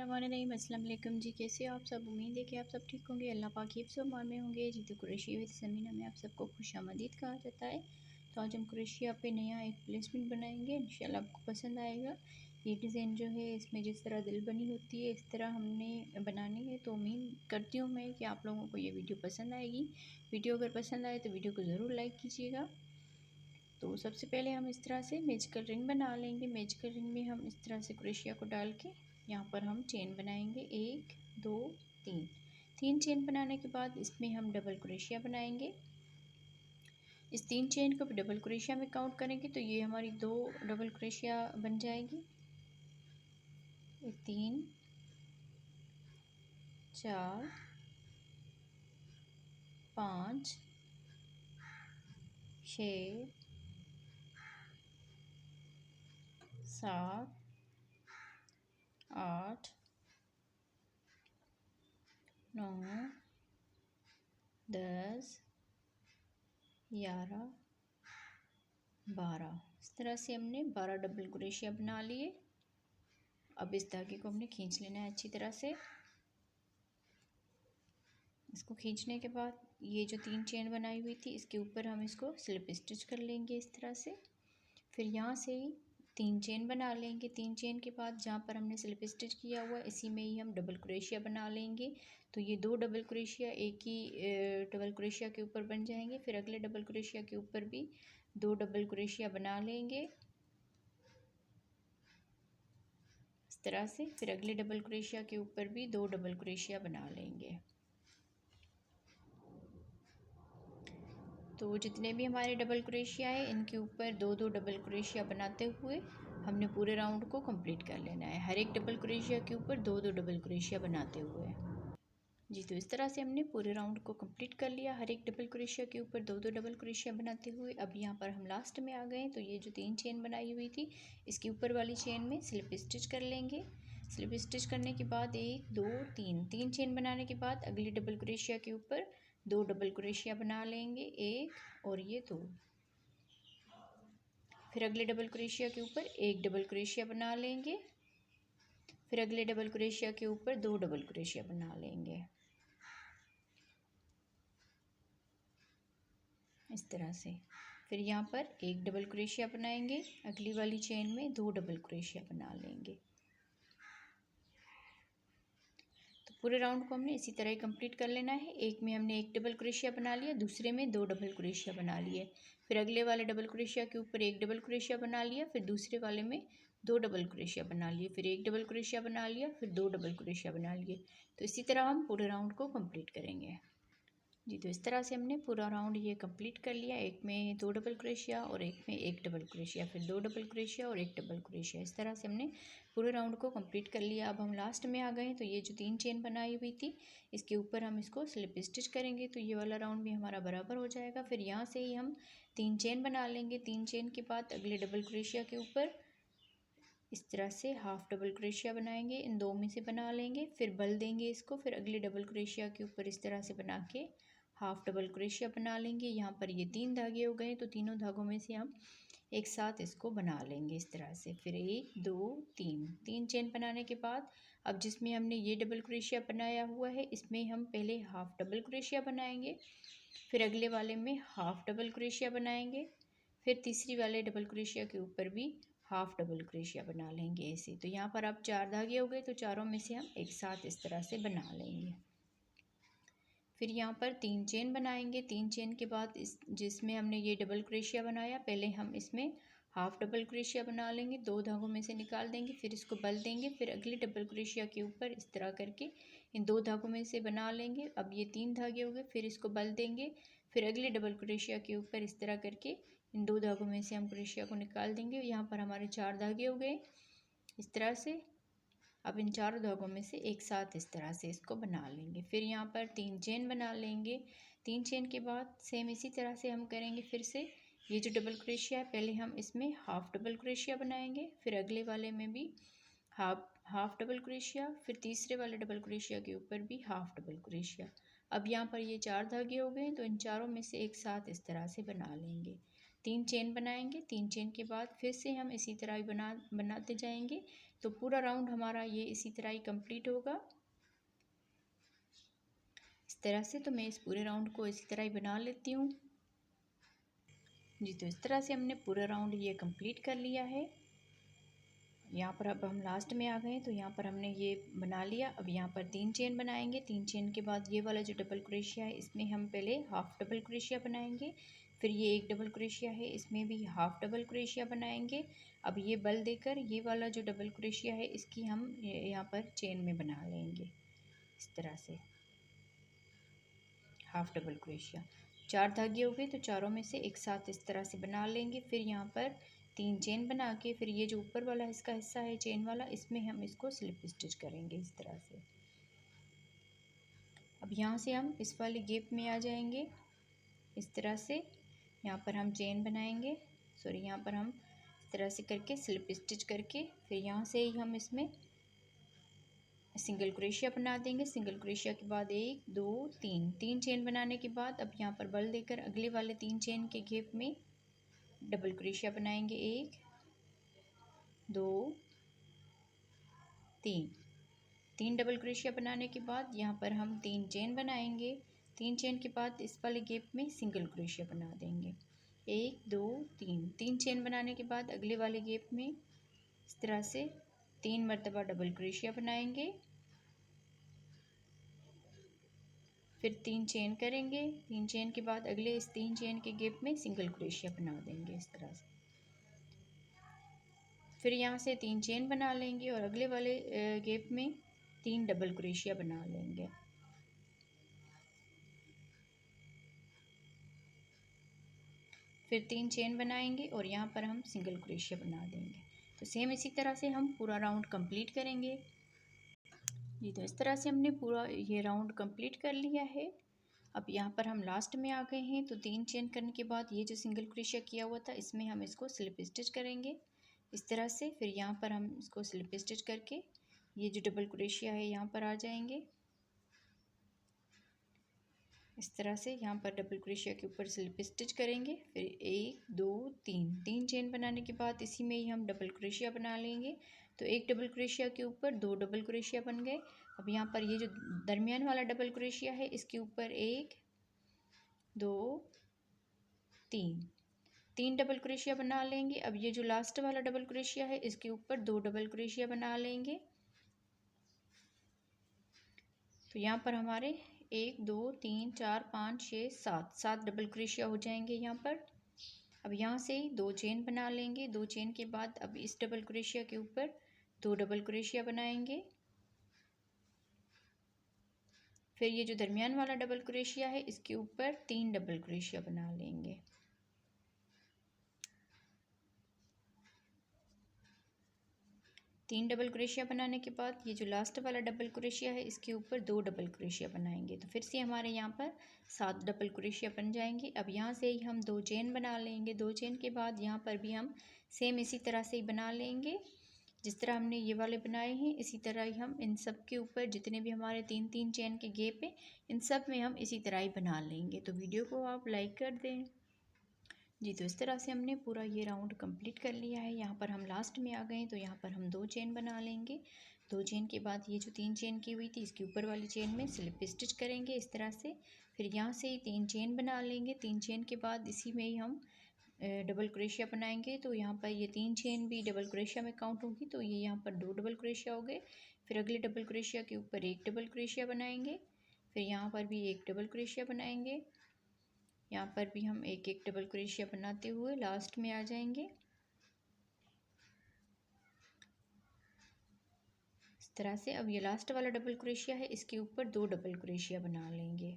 बिस्मिल्लाहिर्रहमानिर्रहीम। अस्सलाम वालेकुम जी, कैसे हो आप सब? उम्मीद है कि आप सब ठीक होंगे, अल्लाह पाक हिफ्ज़ व अमान में होंगे जी। तो कुरैशी विद समीना में आप सबको खुशामदीद कहा जाता है। तो आज हम कुरैशिया पे नया एक प्लेसमेंट बनाएंगे, इंशाल्लाह आपको पसंद आएगा। ये डिज़ाइन जो है इसमें जिस तरह दिल बनी होती है इस तरह हमने बनानी है। तो उम्मीद करती हूँ मैं कि आप लोगों को ये वीडियो पसंद आएगी। वीडियो अगर पसंद आए तो वीडियो को ज़रूर लाइक कीजिएगा। तो सबसे पहले हम इस तरह से मैजिकल रिंग बना लेंगे। मैजिकल रिंग में हम इस तरह से क्रोशिया को डाल के यहाँ पर हम चेन बनाएंगे, 1 2 3। 3 चेन बनाने के बाद इसमें हम डबल क्रोशिया बनाएंगे। इस 3 चेन को डबल क्रोशिया में काउंट करेंगे तो ये हमारी 2 डबल क्रोशिया बन जाएगी। 3 4 5 6 7 8 9 10 11 12। इस तरह से हमने 12 डबल क्रोशिया बना लिए। अब इस धागे को हमने खींच लेना है अच्छी तरह से। इसको खींचने के बाद ये जो 3 चेन बनाई हुई थी इसके ऊपर हम इसको स्लिप स्टिच कर लेंगे इस तरह से। फिर यहाँ से ही 3 चेन बना लेंगे। 3 चेन के बाद जहाँ पर हमने स्लिप स्टिच किया हुआ है इसी में ही हम डबल क्रोशिया बना लेंगे। तो ये 2 डबल क्रोशिया एक ही डबल क्रोशिया के ऊपर बन जाएंगे। फिर अगले डबल क्रोशिया के ऊपर भी 2 डबल क्रोशिया बना लेंगे इस तरह से। फिर अगले डबल क्रोशिया के ऊपर भी 2 डबल क्रोशिया बना लेंगे। तो जितने भी हमारे डबल क्रोशिया है इनके ऊपर 2 डबल क्रोशिया बनाते हुए हमने पूरे राउंड को कंप्लीट कर लेना है। हर एक डबल क्रोशिया के ऊपर 2 डबल क्रोशिया बनाते हुए जी। तो इस तरह से हमने पूरे राउंड को कंप्लीट कर लिया, हर एक डबल क्रोशिया के ऊपर 2 डबल क्रोशिया बनाते हुए। अब यहाँ पर हम लास्ट में आ गए। तो ये जो 3 चेन बनाई हुई थी इसके ऊपर वाली चेन में स्लिप स्टिच कर लेंगे। स्लिप स्टिच करने के बाद 1 2 3 चेन बनाने के बाद अगली डबल क्रोशिया के ऊपर 2 डबल क्रोशिया बना लेंगे, 1 और ये 2। फिर अगले डबल क्रोशिया के ऊपर 1 डबल क्रोशिया बना लेंगे। फिर अगले डबल क्रोशिया के ऊपर 2 डबल क्रोशिया बना लेंगे इस तरह से। फिर यहाँ पर 1 डबल क्रोशिया बनाएंगे, अगली वाली चेन में 2 डबल क्रोशिया बना लेंगे। तो पूरे राउंड को हमने इसी तरह ही कंप्लीट कर लेना है। एक में हमने 1 डबल क्रोशिया बना लिया, दूसरे में 2 डबल क्रोशिया बना लिए। फिर अगले वाले डबल क्रोशिया के ऊपर 1 डबल क्रोशिया बना लिया, फिर दूसरे वाले में 2 डबल क्रोशिया बना लिए, फिर 1 डबल क्रोशिया बना लिया, फिर 2 डबल क्रोशिया बना लिए। तो इसी तरह हम पूरे राउंड को कंप्लीट करेंगे जी। तो इस तरह से हमने पूरा राउंड ये कंप्लीट कर लिया। एक में 2 डबल क्रोशिया और एक में 1 डबल क्रोशिया, फिर 2 डबल क्रोशिया और 1 डबल क्रोशिया। इस तरह से हमने पूरे राउंड को कंप्लीट कर लिया। अब हम लास्ट में आ गए हैं। तो ये जो 3 चेन बनाई हुई थी इसके ऊपर हम इसको स्लिप स्टिच करेंगे तो ये वाला राउंड भी हमारा बराबर हो जाएगा। फिर यहाँ से ही हम 3 चेन बना लेंगे। 3 चेन के बाद अगले डबल क्रोशिया के ऊपर इस तरह से हाफ डबल क्रोशिया बनाएंगे, इन 2 में से बना लेंगे, फिर बल देंगे इसको। फिर अगले डबल क्रोशिया के ऊपर इस तरह से बना के हाफ डबल क्रोशिया बना लेंगे। यहाँ पर ये 3 धागे हो गए तो तीनों धागों में से हम एक साथ इसको बना लेंगे इस तरह से। फिर 1 2 3 चेन बनाने के बाद अब जिसमें हमने ये डबल क्रोशिया बनाया हुआ है इसमें हम पहले हाफ डबल क्रोशिया बनाएंगे, फिर अगले वाले में हाफ डबल क्रोशिया बनाएंगे, फिर तीसरी वाले डबल क्रोशिया के ऊपर भी हाफ डबल क्रोशिया बना लेंगे ऐसे। तो यहाँ पर अब 4 धागे हो गए तो चारों में से हम एक साथ इस तरह से बना लेंगे। फिर यहाँ पर 3 चेन बनाएंगे। 3 चेन के बाद इस जिसमें हमने ये डबल क्रोशिया बनाया पहले हम इसमें हाफ डबल क्रोशिया बना लेंगे, 2 धागों में से निकाल देंगे, फिर इसको बल देंगे, फिर अगले डबल क्रोशिया के ऊपर इस तरह करके इन 2 धागों में से बना लेंगे। अब ये 3 धागे हो गए, फिर इसको बल देंगे, फिर अगले डबल क्रोशिया के ऊपर इस तरह करके इन 2 धागों में से हम क्रोशिया को निकाल देंगे। यहाँ पर हमारे 4 धागे हो गए इस तरह से। अब इन 4 धागों में से एक साथ इस तरह से इसको बना लेंगे। फिर यहाँ पर 3 चेन बना लेंगे। 3 चेन के बाद सेम इसी तरह से हम करेंगे। फिर से ये जो डबल क्रोशिया है पहले हम इसमें हाफ डबल क्रोशिया बनाएंगे, फिर अगले वाले में भी हाफ डबल क्रोशिया, फिर तीसरे वाले डबल क्रोशिया के ऊपर भी हाफ डबल क्रोशिया। अब यहाँ पर ये 4 धागे हो गए तो इन चारों में से एक साथ इस तरह से बना लेंगे। 3 चेन बनाएंगे। 3 चेन के बाद फिर से हम इसी तरह ही बनाते जाएंगे। तो पूरा राउंड हमारा ये इसी तरह ही कंप्लीट होगा इस तरह से। तो मैं इस पूरे राउंड को इसी तरह ही बना लेती हूँ जी। तो इस तरह से हमने पूरा राउंड ये कंप्लीट कर लिया है। यहाँ पर अब हम लास्ट में आ गए, तो यहाँ पर हमने ये बना लिया। अब यहाँ पर 3 चेन बनाएंगे। 3 चेन के बाद ये वाला जो डबल क्रोशिया है इसमें हम पहले हाफ डबल क्रोशिया बनाएंगे, फिर ये एक डबल क्रोशिया है इसमें भी हाफ डबल क्रोशिया बनाएंगे। अब ये बल देकर ये वाला जो डबल क्रोशिया है इसकी हम यहाँ पर चेन में बना लेंगे इस तरह से हाफ डबल क्रोशिया। 4 धागे हो गए, तो चारों में से एक साथ इस तरह से बना लेंगे। फिर यहाँ पर 3 चेन बना के फिर ये जो ऊपर वाला इसका हिस्सा है चेन वाला, इसमें हम इसको स्लिप स्टिच करेंगे इस तरह से। अब यहाँ से हम इस वाले गैप में आ जाएंगे इस तरह से। यहाँ पर हम चेन बनाएंगे, सॉरी यहाँ पर हम इस तरह से करके स्लिप स्टिच करके फिर यहाँ से ही हम इसमें सिंगल क्रोशिया बना देंगे। सिंगल क्रोशिया के बाद 1 2 3 चेन बनाने के बाद अब यहाँ पर बल देकर अगले वाले 3 चेन के गैप में डबल क्रोशिया बनाएंगे। 1 2 3 डबल क्रोशिया बनाने के बाद यहाँ पर हम 3 चेन बनाएंगे। 3 चेन के बाद इस वाले गैप में सिंगल क्रोशिया बना देंगे। 1 2 3 चेन बनाने के बाद अगले वाले गैप में इस तरह से 3 मरतबा डबल क्रोशिया बनाएंगे, फिर 3 चेन करेंगे। 3 चेन के बाद अगले इस 3 चेन के गैप में सिंगल क्रोशिया बना देंगे इस तरह से। फिर यहाँ से 3 चेन बना लेंगे और अगले वाले गैप में 3 डबल क्रोशिया बना लेंगे। फिर 3 चेन बनाएंगे और यहाँ पर हम सिंगल क्रोशिया बना देंगे। तो सेम इसी तरह से हम पूरा राउंड कंप्लीट करेंगे जी। तो इस तरह से हमने पूरा ये राउंड कंप्लीट कर लिया है। अब यहाँ पर हम लास्ट में आ गए हैं, तो 3 चेन करने के बाद ये जो सिंगल क्रोशिया किया हुआ था इसमें हम इसको स्लिप स्टिच करेंगे इस तरह से। फिर यहाँ पर हम इसको स्लिप स्टिच करके ये जो डबल क्रोशिया है यहाँ पर आ जाएंगे इस तरह से। यहाँ पर डबल क्रोशिया के ऊपर स्लिप स्टिच करेंगे। फिर 1 2 3 चेन बनाने के बाद इसी में ही हम डबल क्रोशिया बना लेंगे। तो एक डबल क्रोशिया के ऊपर 2 डबल क्रोशिया बन गए। अब यहाँ पर ये जो दरमियान वाला डबल क्रोशिया है इसके ऊपर 1 2 3 डबल क्रोशिया बना लेंगे। अब ये जो लास्ट वाला डबल क्रोशिया है इसके ऊपर 2 डबल क्रोशिया बना लेंगे। तो यहाँ पर हमारे 1 2 3 4 5 6 7 डबल क्रोशिया हो जाएंगे यहाँ पर। अब यहाँ से 2 चेन बना लेंगे। 2 चेन के बाद अब इस डबल क्रोशिया के ऊपर 2 डबल क्रोशिया बनाएंगे। फिर ये जो दरमियान वाला डबल क्रोशिया है इसके ऊपर 3 डबल क्रोशिया बना लेंगे। तीन डबल क्रोशिया बनाने के बाद ये जो लास्ट वाला डबल क्रोशिया है इसके ऊपर 2 डबल क्रोशिया बनाएंगे। तो फिर से हमारे यहाँ पर 7 डबल क्रोशिया बन जाएंगे। अब यहाँ से ही हम 2 चेन बना लेंगे। 2 चेन के बाद यहाँ पर भी हम सेम इसी तरह से ही बना लेंगे जिस तरह हमने ये वाले बनाए हैं। इसी तरह ही हम इन सब के ऊपर जितने भी हमारे 3 चेन के गैप है इन सब में हम इसी तरह ही बना लेंगे। तो वीडियो को आप लाइक कर दें जी। तो इस तरह से हमने पूरा ये राउंड कंप्लीट कर लिया है। यहाँ पर हम लास्ट में आ गए, तो यहाँ पर हम 2 चेन बना लेंगे। 2 चेन के बाद ये जो 3 चेन की हुई थी इसके ऊपर वाली चेन में स्लिप स्टिच करेंगे इस तरह से। फिर यहाँ से 3 चेन बना लेंगे। 3 चेन के बाद इसी में ही हम डबल क्रोशिया बनाएंगे। तो यहाँ पर ये 3 चेन भी डबल क्रोशिया में काउंट होगी, तो ये यहाँ पर 2 डबल क्रोशिया हो गए। फिर अगले डबल क्रोशिया के ऊपर 1 डबल क्रोशिया बनाएंगे। फिर यहाँ पर भी 1 डबल क्रोशिया बनाएंगे। यहाँ पर भी हम एक एक डबल क्रोशिया बनाते हुए लास्ट में आ जाएंगे इस तरह से। अब ये लास्ट वाला डबल क्रोशिया है इसके ऊपर 2 डबल क्रोशिया बना लेंगे।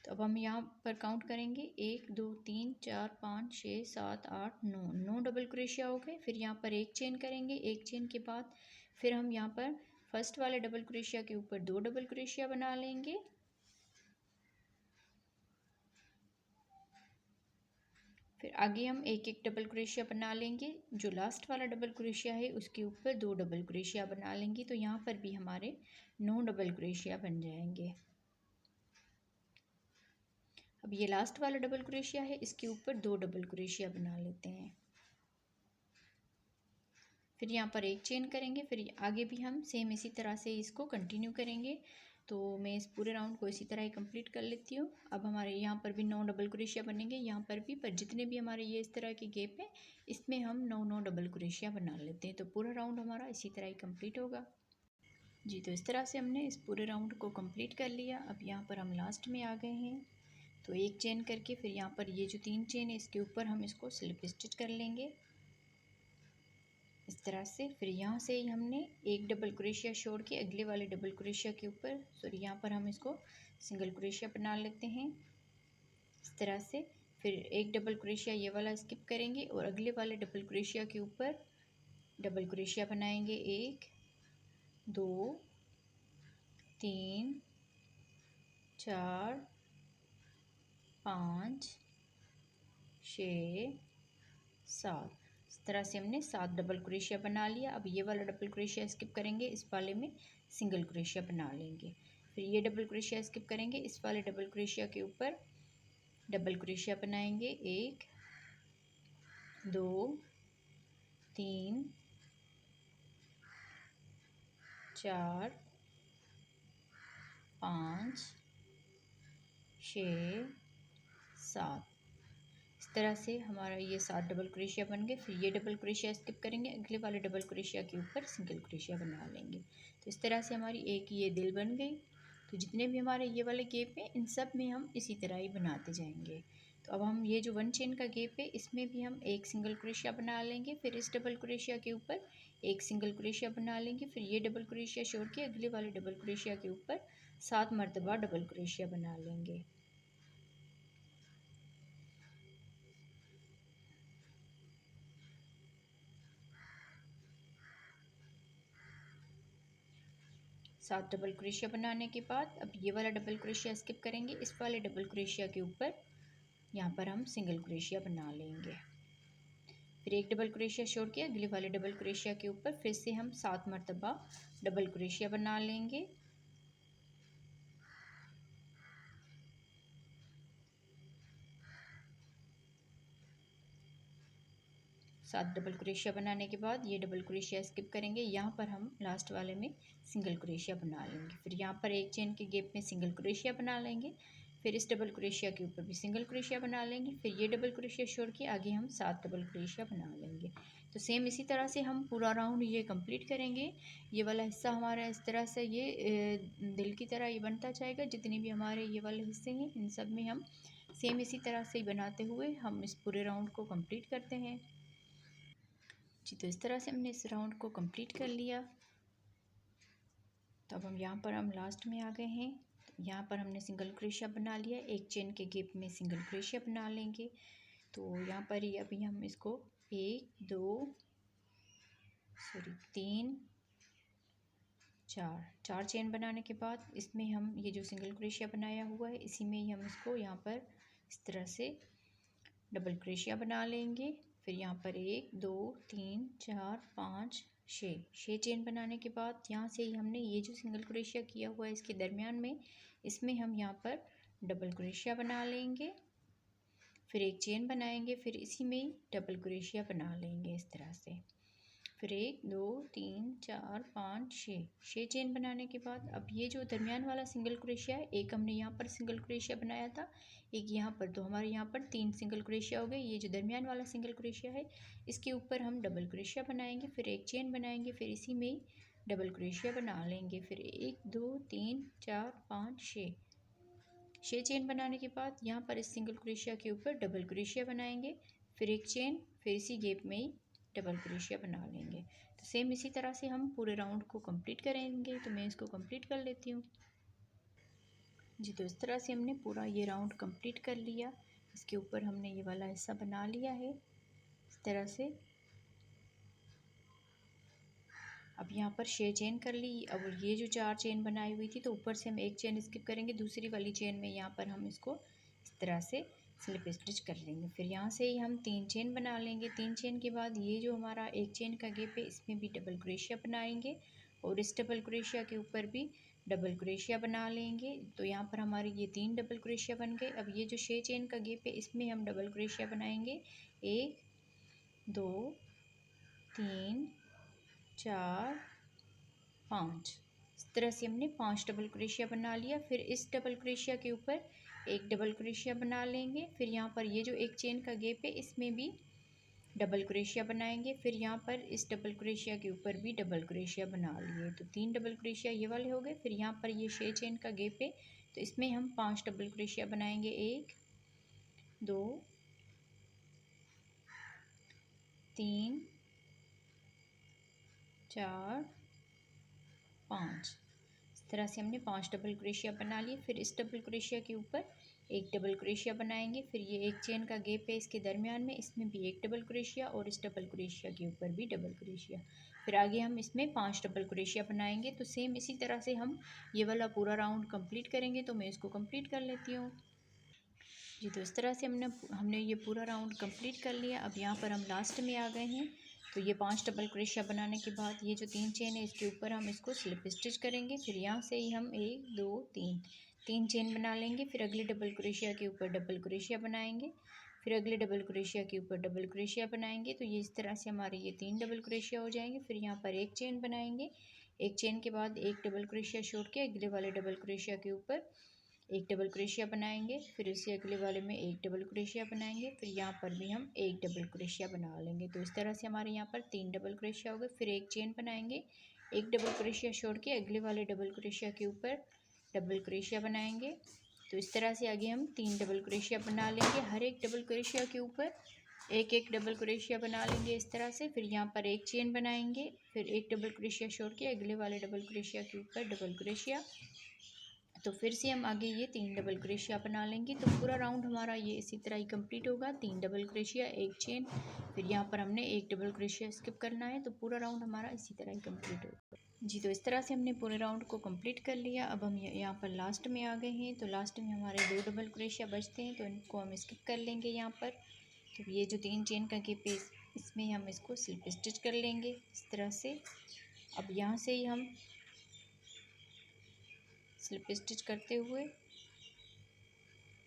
तो अब हम यहाँ पर काउंट करेंगे 1 2 3 4 5 6 7 8 9 डबल क्रोशिया हो गए। फिर यहाँ पर एक चेन करेंगे। एक चेन के बाद फिर हम यहाँ पर फर्स्ट वाले डबल क्रोशिया के ऊपर 2 डबल क्रोशिया बना लेंगे। फिर आगे हम एक एक डबल क्रोशिया बना लेंगे। जो लास्ट वाला डबल क्रोशिया है उसके ऊपर 2 डबल क्रोशिया बना लेंगे। तो यहाँ पर भी हमारे 9 डबल क्रोशिया बन जाएंगे। अब ये लास्ट वाला डबल क्रोशिया है इसके ऊपर 2 डबल क्रोशिया बना लेते हैं। फिर यहाँ पर एक चेन करेंगे, फिर आगे भी हम सेम इसी तरह से इसको कंटिन्यू करेंगे। तो मैं इस पूरे राउंड को इसी तरह ही कंप्लीट कर लेती हूँ। अब हमारे यहाँ पर भी 9 डबल क्रोशिया बनेंगे, यहाँ पर भी, पर जितने भी हमारे ये इस तरह के गैप है इसमें हम 9 डबल क्रोशिया बना लेते हैं। तो पूरा राउंड हमारा इसी तरह ही कंप्लीट होगा जी। तो इस तरह से हमने इस पूरे राउंड को कंप्लीट कर लिया। अब यहाँ पर हम लास्ट में आ गए हैं, तो एक चेन करके फिर यहाँ पर ये जो 3 चेन है इसके ऊपर हम इसको स्लिप स्टिच कर लेंगे इस तरह से। फिर यहाँ से ही हमने एक डबल क्रोशिया छोड़ के अगले वाले डबल क्रोशिया के ऊपर, सॉरी यहाँ पर हम इसको सिंगल क्रोशिया बना लेते हैं इस तरह से। फिर एक डबल क्रोशिया ये वाला स्किप करेंगे और अगले वाले डबल क्रोशिया के ऊपर डबल क्रोशिया बनाएंगे, 1 2 3 4 5 6 7। इस तरह से हमने 7 डबल क्रोशिया बना लिया। अब ये वाला डबल क्रोशिया स्किप करेंगे, इस वाले में सिंगल क्रोशिया बना लेंगे। फिर ये डबल क्रोशिया स्किप करेंगे, इस वाले डबल क्रोशिया के ऊपर डबल क्रोशिया बनाएंगे, 1 2 3 4 5 6 7। इस तरह से हमारा ये 7 डबल क्रोशिया बन गए। फिर ये डबल क्रोशिया स्किप करेंगे, अगले वाले डबल क्रोशिया के ऊपर सिंगल क्रोशिया बना लेंगे। तो इस तरह से हमारी एक ये दिल बन गई। तो जितने भी हमारे ये वाले गैप हैं इन सब में हम इसी तरह ही बनाते जाएंगे। तो अब हम ये जो 1 चेन का गैप है इसमें भी हम एक सिंगल क्रोशिया बना लेंगे, फिर इस डबल क्रोशिया के ऊपर एक सिंगल क्रोशिया बना लेंगे, फिर ये डबल क्रोशिया छोड़ के अगले वाले डबल क्रोशिया के ऊपर 7 मरतबा डबल क्रोशिया बना लेंगे। सात डबल क्रोशिया बनाने के बाद अब ये वाला डबल क्रोशिया स्किप करेंगे, इस वाले डबल क्रोशिया के ऊपर यहाँ पर हम सिंगल क्रोशिया बना लेंगे। फिर एक डबल क्रोशिया छोड़ के अगले वाले डबल क्रोशिया के ऊपर फिर से हम 7 मरतबा डबल क्रोशिया बना लेंगे। सात डबल क्रोशिया बनाने के बाद ये डबल क्रोशिया स्किप करेंगे, यहाँ पर हम लास्ट वाले में सिंगल क्रोशिया बना लेंगे। फिर यहाँ पर एक चेन के गैप में सिंगल क्रोशिया बना लेंगे, फिर इस डबल क्रोशिया के ऊपर भी सिंगल क्रोशिया बना लेंगे, फिर ये डबल क्रोशिया छोड़ के आगे हम 7 डबल क्रोशिया बना लेंगे। तो सेम इसी तरह से हम पूरा राउंड ये कंप्लीट करेंगे। ये वाला हिस्सा हमारा इस तरह से ये दिल की तरह ये बनता जाएगा। जितने भी हमारे ये वाले हिस्से हैं इन सब में हम सेम इसी तरह से ही बनाते हुए हम इस पूरे राउंड को कंप्लीट करते हैं जी। तो इस तरह से हमने इस राउंड को कंप्लीट कर लिया। तो अब हम यहाँ पर हम लास्ट में आ गए हैं। यहाँ पर हमने सिंगल क्रोशिया बना लिया, एक चेन के गैप में सिंगल क्रोशिया बना लेंगे। तो यहाँ पर ही अभी हम इसको 1 2 सॉरी 3 4 चेन बनाने के बाद इसमें हम ये जो सिंगल क्रोशिया बनाया हुआ है इसी में ही हम इसको यहाँ पर इस तरह से डबल क्रोशिया बना लेंगे। फिर यहाँ पर 1 2 3 4 5 6 चेन बनाने के बाद यहाँ से ही हमने ये जो सिंगल क्रोशिया किया हुआ है इसके दरमियान में इसमें हम यहाँ पर डबल क्रोशिया बना लेंगे, फिर एक चेन बनाएंगे, फिर इसी में ही डबल क्रोशिया बना लेंगे इस तरह से। फिर 1 2 3 4 5 6 चेन बनाने के बाद अब ये जो दरमियान वाला सिंगल क्रोशिया है, एक हमने यहाँ पर सिंगल क्रोशिया बनाया था, एक यहाँ पर, तो हमारे यहाँ पर 3 सिंगल क्रोशिया हो गए। ये जो दरमियान वाला सिंगल क्रोशिया है इसके ऊपर हम डबल क्रोशिया बनाएंगे, फिर एक चेन बनाएंगे, फिर इसी में ही डबल क्रोशिया बना लेंगे। फिर 1 2 3 4 5 6 चेन बनाने के बाद यहाँ पर इस सिंगल क्रोशिया के ऊपर डबल क्रोशिया बनाएंगे, फिर एक चेन, फिर इसी गैप में ही डबल क्रोशिया बना लेंगे। तो सेम इसी तरह से हम पूरे राउंड को कंप्लीट करेंगे। तो मैं इसको कंप्लीट कर लेती हूँ जी। तो इस तरह से हमने पूरा ये राउंड कंप्लीट कर लिया। इसके ऊपर हमने ये वाला हिस्सा बना लिया है इस तरह से। अब यहाँ पर 6 चेन कर ली। अब ये जो 4 चेन बनाई हुई थी तो ऊपर से हम एक चेन स्किप करेंगे, दूसरी वाली चेन में यहाँ पर हम इसको इस तरह से स्लिप स्टिच कर लेंगे। फिर यहाँ से ही हम 3 चेन बना लेंगे। 3 चेन के बाद ये जो हमारा एक चेन का गैप है इसमें भी डबल क्रोशिया बनाएंगे और इस डबल क्रोशिया के ऊपर भी डबल क्रोशिया बना लेंगे। तो यहाँ पर हमारे ये 3 डबल क्रोशिया बन गए। अब ये जो 6 चेन का गैप है इसमें हम डबल क्रोशिया बनाएंगे, 1 2 3 4 5। इस तरह से हमने 5 डबल क्रोशिया बना लिया। फिर इस डबल क्रोशिया के ऊपर एक डबल क्रोशिया बना लेंगे। फिर यहाँ पर ये जो एक चेन का गैप है इसमें भी डबल क्रोशिया बनाएंगे। फिर यहाँ पर इस डबल क्रोशिया के ऊपर भी डबल क्रोशिया बना लिए, तो 3 डबल क्रोशिया ये वाले हो गए। फिर यहाँ पर ये 6 चेन का गैप है तो इसमें हम 5 डबल क्रोशिया बनाएंगे। 1 2 3 4 5। इस तरह से हमने 5 डबल क्रोशिया बना लिए। फिर इस डबल क्रोशिया के ऊपर एक डबल क्रोशिया बनाएंगे। फिर ये एक चेन का गैप है इसके दरमियान में, इसमें भी एक डबल क्रोशिया और इस डबल क्रोशिया के ऊपर भी डबल क्रोशिया। फिर आगे हम इसमें 5 डबल क्रोशिया बनाएंगे। तो सेम इसी तरह से हम ये वाला पूरा राउंड कंप्लीट करेंगे। तो मैं इसको कंप्लीट कर लेती हूँ। जी, तो इस तरह से हमने ये पूरा राउंड कंप्लीट कर लिया। अब यहाँ पर हम लास्ट में आ गए हैं। तो ये 5 डबल क्रोशिया बनाने के बाद ये जो 3 चेन है इसके ऊपर हम इसको स्लिप स्टिच करेंगे। फिर यहाँ से ही हम 1 2 3 चेन बना लेंगे। फिर अगले डबल क्रोशिया के ऊपर डबल क्रोशिया बनाएंगे। फिर अगले डबल क्रोशिया के ऊपर डबल क्रोशिया बनाएंगे। तो ये इस तरह से हमारे ये 3 डबल क्रोशिया हो जाएंगे। फिर यहाँ पर एक चेन बनाएंगे। एक चेन के बाद एक डबल क्रोशिया छोड़ के अगले वाले डबल क्रोशिया के ऊपर एक डबल क्रोशिया बनाएंगे। फिर उसी अगले वाले में एक डबल क्रोशिया बनाएंगे। फिर यहाँ पर भी हम एक डबल क्रोशिया बना लेंगे। तो इस तरह से हमारे यहाँ पर 3 डबल क्रोशिया हो गए। फिर एक चेन बनाएंगे, एक डबल क्रोशिया छोड़ के अगले वाले डबल क्रोशिया के ऊपर डबल क्रोशिया बनाएंगे। तो इस तरह से आगे हम 3 डबल क्रोशिया बना लेंगे। हर एक डबल क्रोशिया के ऊपर एक एक डबल क्रोशिया बना लेंगे इस तरह से। फिर यहाँ पर एक चेन बनाएंगे, फिर एक डबल क्रोशिया छोड़ के अगले वाले डबल क्रोशिया के ऊपर डबल क्रोशिया। तो फिर से हम आगे ये 3 डबल क्रोशिया बना लेंगे। तो पूरा राउंड हमारा ये इसी तरह ही कंप्लीट होगा। 3 डबल क्रोशिया, एक चेन, फिर यहाँ पर हमने एक डबल क्रोशिया स्किप करना है। तो पूरा राउंड हमारा इसी तरह ही कंप्लीट होगा। जी, तो इस तरह से हमने पूरे राउंड को कंप्लीट कर लिया। अब हम यहाँ पर लास्ट में आ गए हैं। तो लास्ट में हमारे 2 डबल क्रोशिया बचते हैं तो इनको हम स्किप कर लेंगे यहाँ पर। तो ये जो 3 चेन का गैप है इसमें हम इसको स्लिप स्टिच कर लेंगे इस तरह से। अब यहाँ से ही हम स्लिप स्टिच करते हुए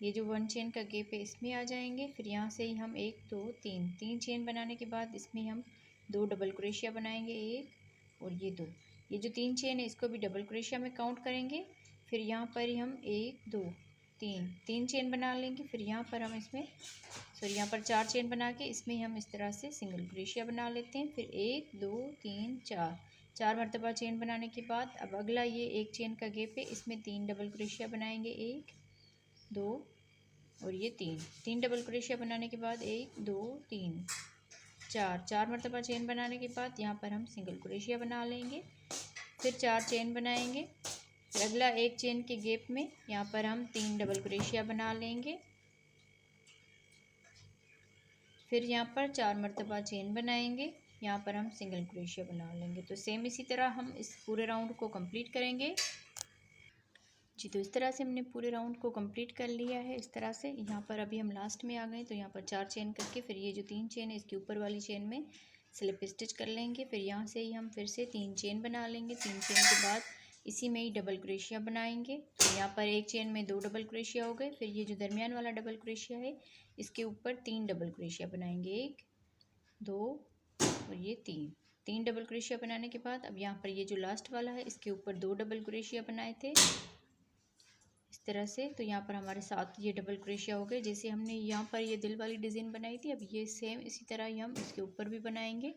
ये जो 1 चेन का गैप है इसमें आ जाएंगे। फिर यहाँ से ही हम 1 2 3 चेन बनाने के बाद इसमें हम 2 डबल क्रोशिया बनाएंगे, 1 और ये 2। ये जो 3 चेन है इसको भी डबल क्रोशिया में काउंट करेंगे। फिर यहाँ पर ही हम 1 2 3 चेन बना लेंगे। फिर यहाँ पर हम इसमें यहाँ पर 4 चेन बना के इसमें हम इस तरह से सिंगल क्रोशिया बना लेते हैं। फिर 1 2 3 4 मरतबा चेन बनाने के बाद अब अगला ये एक चेन का गैप है इसमें 3 डबल क्रोशिया बनाएंगे, 1 2 और ये 3 डबल क्रोशिया बनाने के बाद 1 2 3 4 मरतबा चेन बनाने के बाद यहाँ पर हम सिंगल क्रोशिया बना लेंगे। फिर 4 चेन बनाएंगे। फिर अगला एक चेन के गैप में यहाँ पर हम 3 डबल क्रोशिया बना लेंगे। फिर यहाँ पर 4 मरतबा चेन बनाएंगे, यहाँ पर हम सिंगल क्रोशिया बना लेंगे। तो सेम इसी तरह हम इस पूरे राउंड को कंप्लीट करेंगे। जी, तो इस तरह से हमने पूरे राउंड को कंप्लीट कर लिया है। इस तरह से यहाँ पर अभी हम लास्ट में आ गए। तो यहाँ पर 4 चेन करके फिर ये जो 3 चेन है इसके ऊपर वाली चेन में स्लिप स्टिच कर लेंगे। फिर यहाँ से ही हम फिर से 3 चेन बना लेंगे। 3 चेन के बाद इसी में ही डबल क्रोशिया बनाएंगे। तो यहाँ पर एक चेन में 2 डबल क्रोशिया हो गए। फिर ये जो दरमियान वाला डबल क्रोशिया है इसके ऊपर 3 डबल क्रोशिया बनाएंगे, 1 2 और ये 3 डबल क्रोशिया बनाने के बाद अब यहाँ पर ये जो लास्ट वाला है इसके ऊपर 2 डबल क्रोशिया बनाए थे इस तरह से। तो यहाँ पर हमारे 7 ये डबल क्रोशिया हो गए। जैसे हमने यहाँ पर ये दिल वाली डिज़ाइन बनाई थी, अब ये सेम इसी तरह ही हम इसके ऊपर भी बनाएंगे।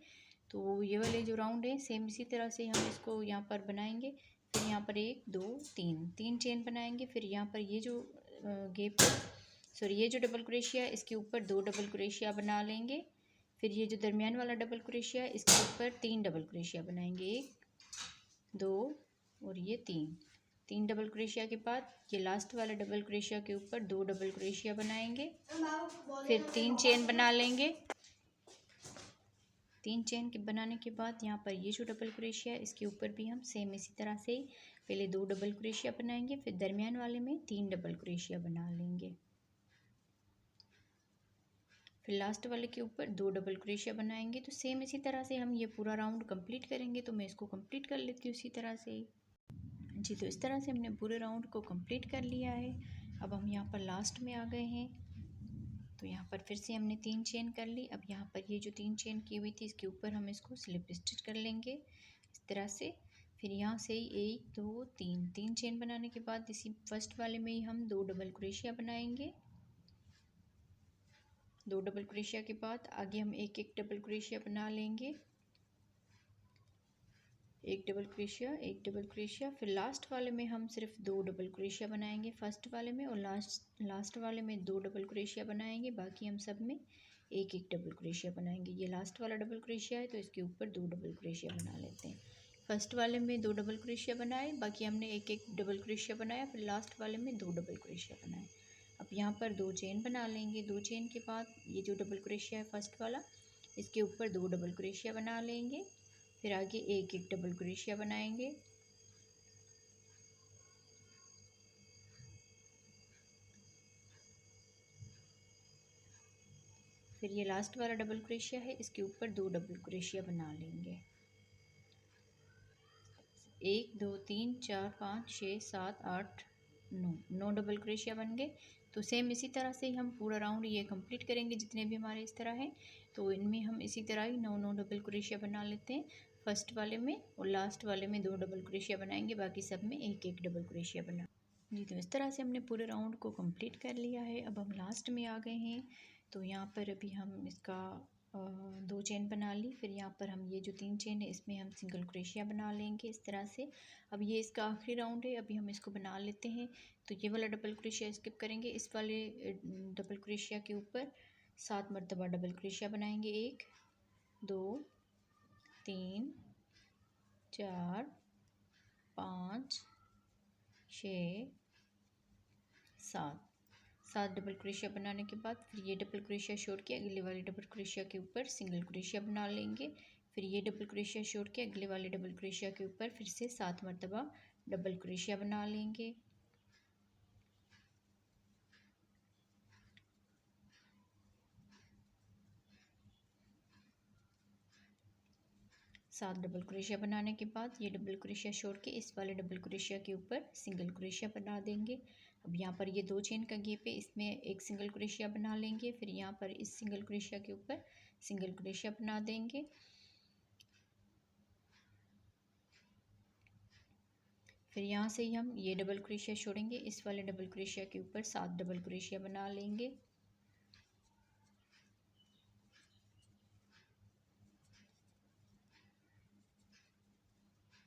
तो ये वाले जो राउंड है सेम इसी तरह से हम इसको यहाँ पर बनाएंगे। फिर यहाँ पर 1 2 3 चेन बनाएंगे। फिर यहाँ पर ये जो गैप ये जो डबल क्रोशिया इसके ऊपर 2 डबल क्रोशिया बना लेंगे। फिर ये जो दरमियान वाला डबल क्रोशिया इसके ऊपर 3 डबल क्रोशिया बनाएंगे, 1 2 और ये 3 डबल क्रोशिया के बाद ये लास्ट वाला डबल क्रोशिया के ऊपर 2 डबल क्रोशिया बनाएंगे। फिर 3 चेन बना लेंगे। 3 चेन के बनाने के बाद यहाँ पर ये जो डबल क्रोशिया इसके ऊपर भी हम सेम इसी तरह से पहले 2 डबल क्रोशिया बनाएंगे। फिर दरमियान वाले में 3 डबल क्रोशिया बना लेंगे। फिर लास्ट वाले के ऊपर 2 डबल क्रोशिया बनाएंगे। तो सेम इसी तरह से हम ये पूरा राउंड कंप्लीट करेंगे। तो मैं इसको कंप्लीट कर लेती हूँ इसी तरह से ही। जी, तो इस तरह से हमने पूरे राउंड को कंप्लीट कर लिया है। अब हम यहाँ पर लास्ट में आ गए हैं। तो यहाँ पर फिर से हमने 3 चेन कर ली। अब यहाँ पर ये जो 3 चेन की हुई थी इसके ऊपर हम इसको स्लिप स्टिच कर लेंगे। तरह से। फिर यहाँ से ही 1 2 3 3 चेन बनाने के बाद इसी फर्स्ट वाले में ही हम 2 डबल क्रोशिया बनाएंगे। 2 डबल क्रोशिया के बाद आगे हम एक एक डबल क्रोशिया बना लेंगे। एक डबल क्रोशिया, फिर लास्ट वाले में हम सिर्फ 2 डबल क्रोशिया बनाएंगे फर्स्ट वाले में, और लास्ट वाले में 2 डबल क्रोशिया बनाएंगे। बाकी हम सब में एक एक डबल क्रोशिया बनाएंगे। ये लास्ट वाला डबल क्रोशिया है तो इसके ऊपर 2 डबल क्रोशिया बना लेते हैं। फर्स्ट वाले में 2 डबल क्रोशिया बनाए, बाकी हमने एक एक डबल क्रोशिया बनाया, फिर लास्ट वाले में 2 डबल क्रोशिया बनाए। अब यहाँ पर 2 चेन बना लेंगे। 2 चेन के बाद ये जो डबल क्रोशिया है फर्स्ट वाला, इसके ऊपर 2 डबल क्रोशिया बना लेंगे। फिर आगे एक एक डबल क्रोशिया बनाएंगे। फिर ये लास्ट वाला डबल क्रोशिया है, इसके ऊपर 2 डबल क्रोशिया बना लेंगे। 1 2 3 4 5 6 7 8 9 डबल क्रोशिया बन गए। तो सेम इसी तरह से ही हम पूरा राउंड ये कंप्लीट करेंगे। जितने भी हमारे इस तरह हैं तो इनमें हम इसी तरह ही 9 डबल क्रोशिया बना लेते हैं फर्स्ट वाले में, और लास्ट वाले में 2 डबल क्रोशिया बनाएंगे। बाकी सब में एक एक डबल क्रोशिया बना जी। तो इस तरह से हमने पूरे राउंड को कंप्लीट कर लिया है। अब हम लास्ट में आ गए हैं। तो यहाँ पर अभी हम इसका 2 चेन बना ली। फिर यहाँ पर हम ये जो 3 चेन है इसमें हम सिंगल क्रोशिया बना लेंगे इस तरह से। अब ये इसका आखिरी राउंड है, अभी हम इसको बना लेते हैं। तो ये वाला डबल क्रोशिया स्किप करेंगे। इस वाले डबल क्रोशिया के ऊपर 7 मरतबा डबल क्रोशिया बनाएंगे। 1 2 3 4 5 6 7 डबल क्रोशिया बनाने के बाद फिर ये डबल क्रोशिया छोड़ के अगले वाले डबल क्रोशिया के ऊपर सिंगल क्रोशिया बना लेंगे। फिर ये डबल क्रोशिया छोड़ के अगले वाले डबल क्रोशिया के ऊपर फिर से 7 मरतबा डबल क्रोशिया बना लेंगे। सात डबल क्रोशिया बनाने के बाद ये डबल क्रोशिया छोड़ के इस वाले डबल क्रोशिया के ऊपर सिंगल क्रोशिया बना देंगे। अब यहाँ पर ये 2 चेन का गैप है, इसमें एक सिंगल क्रोशिया बना लेंगे। फिर यहाँ पर इस सिंगल क्रोशिया के ऊपर सिंगल क्रोशिया बना देंगे। फिर यहाँ से ही हम ये डबल क्रोशिया छोड़ेंगे, इस वाले डबल क्रोशिया के ऊपर 7 डबल क्रोशिया बना लेंगे।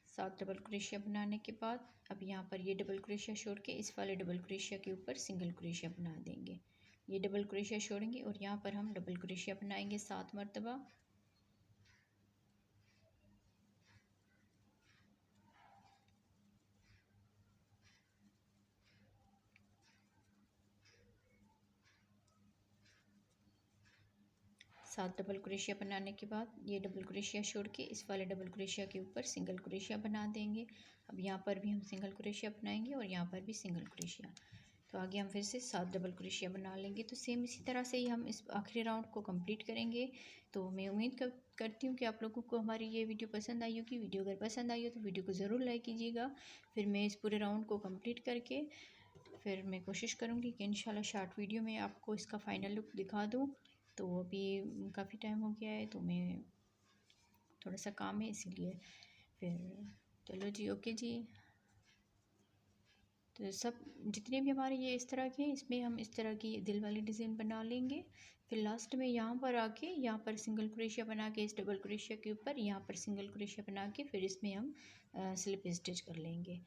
7 डबल क्रोशिया बनाने के बाद अब यहाँ पर ये डबल क्रोशिया छोड़ के इस वाले डबल क्रोशिया के ऊपर सिंगल क्रोशिया बना देंगे। ये डबल क्रोशिया छोड़ेंगे और यहाँ पर हम डबल क्रोशिया बनाएंगे 7 मरतबा। सात डबल क्रोशिया बनाने के बाद ये डबल क्रोशिया छोड़ के इस वाले डबल क्रोशिया के ऊपर सिंगल क्रोशिया बना देंगे। अब यहाँ पर भी हम सिंगल क्रोशिया बनाएंगे और यहाँ पर भी सिंगल क्रोशिया। तो आगे हम फिर से 7 डबल क्रोशिया बना लेंगे। तो सेम इसी तरह से ही हम इस आखिरी राउंड को कंप्लीट करेंगे। तो मैं उम्मीद करती हूँ कि आप लोगों को हमारी ये वीडियो पसंद आई होगी। वीडियो अगर पसंद आई हो तो वीडियो को ज़रूर लाइक कीजिएगा। फिर मैं इस पूरे राउंड को कंप्लीट करके फिर मैं कोशिश करूँगी कि इंशाल्लाह शॉर्ट वीडियो में आपको इसका फ़ाइनल लुक दिखा दूँ। तो अभी काफ़ी टाइम हो गया है तो मैं थोड़ा सा काम है इसीलिए फिर चलो जी ओके जी। तो सब जितने भी हमारे ये इस तरह के हैं इसमें हम इस तरह की दिल वाली डिज़ाइन बना लेंगे। फिर लास्ट में यहाँ पर आके यहाँ पर सिंगल क्रोशिया बना के इस डबल क्रोशिया के ऊपर यहाँ पर सिंगल क्रोशिया बना के फिर इसमें हम स्लिप स्टिच कर लेंगे।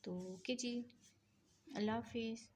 तो ओके जी, अल्लाह हाफिज़।